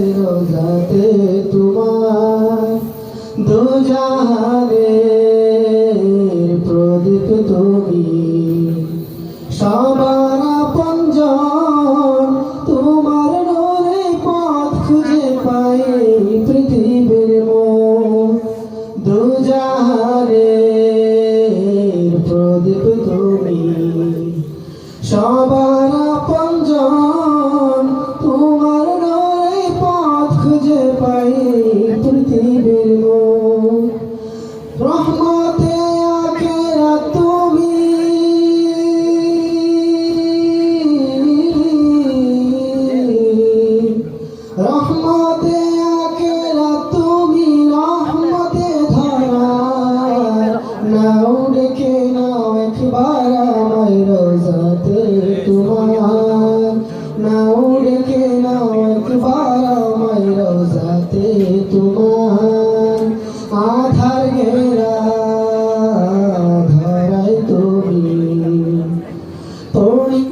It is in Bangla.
আমার রোজাতে তোমার দুজাহানের প্রদীপ তুমি সবার আপনজন তোমার নূরে পথ খুঁজে পাই পৃথিবীর মোহ দুজাহানের প্রদীপ তুমি সবার আপনজন তোমার নূরে পথ খুঁজে পাই পৃথিবীর মোহ রহমতে আখিরাত তুমি রহমতে আখিরাত তুমি রহমতে ধরার নাও ডেকে নাও একবার আমায় রোজাতে তোমার নাও ডেকে নাও একবার আমায় রোজাতে তোমার আধার ঘেরা ধরাই তুমি পড়ি